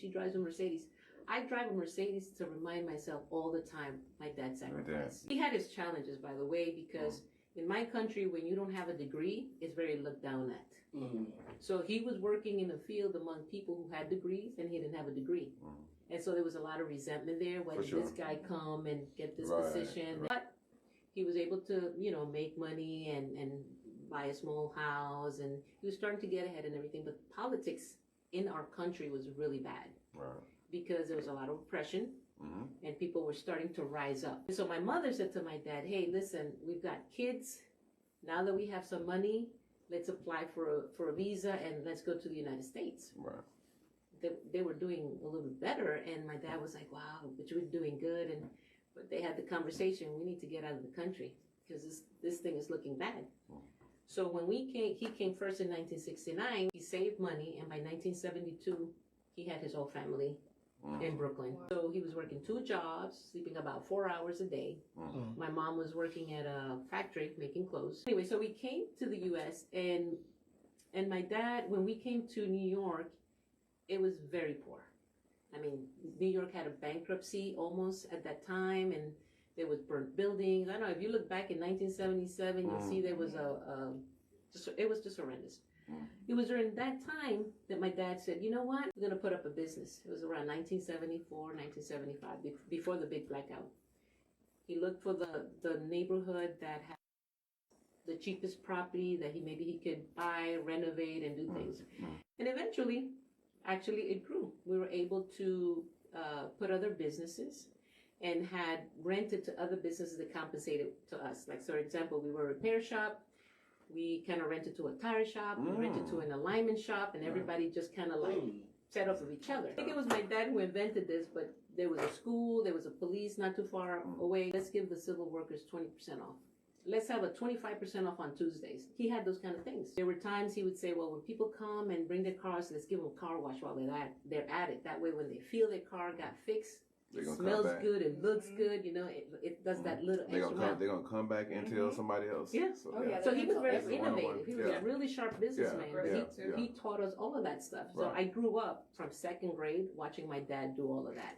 she drives a Mercedes. I drive a Mercedes to remind myself all the time my dad sacrificed. He had his challenges, by the way, because in my country, when you don't have a degree, it's very looked down at. So he was working in a field among people who had degrees, and he didn't have a degree. And so there was a lot of resentment there. Why did this guy come and get this position? But he was able to, make money and buy a small house, and he was starting to get ahead and everything. But politics in our country was really bad because there was a lot of oppression. And people were starting to rise up. So my mother said to my dad, hey, listen, we've got kids. Now that we have some money, let's apply for a visa and let's go to the United States. They were doing a little better, and my dad was like, wow, but you're doing good. But they had the conversation, we need to get out of the country because this thing is looking bad. So when he came first in 1969, he saved money, and by 1972, he had his whole family in Brooklyn. So he was working 2 jobs, sleeping about 4 hours a day. My mom was working at a factory making clothes. Anyway, so we came to the U.S. and my dad, when we came to New York, it was very poor. I mean, New York had a bankruptcy almost at that time, and there was burnt buildings. I don't know, if you look back in 1977, you'll see there was it was just horrendous. It was during that time that my dad said, you know what, we're going to put up a business. It was around 1974, 1975, before the big blackout. He looked for the neighborhood that had the cheapest property that he could buy, renovate, and do things. And eventually, actually, it grew. We were able to put other businesses and had rented to other businesses that compensated to us. Like, for example, we were a repair shop. We kind of rented to a tire shop, we rented to an alignment shop, and everybody just kind of like set up with each other. I think it was my dad who invented this, but there was a school, there was a police not too far away. Let's give the civil workers 20% off. Let's have a 25% off on Tuesdays. He had those kind of things. There were times he would say, well, when people come and bring their cars, let's give them a car wash while they're at it. That way, when they feel their car got fixed, it smells good, it looks good, it does that little extra. They're going to come back and tell somebody else. Yeah. So he was very innovative. He was a really sharp businessman. He taught us all of that stuff. So I grew up from second grade watching my dad do all of that.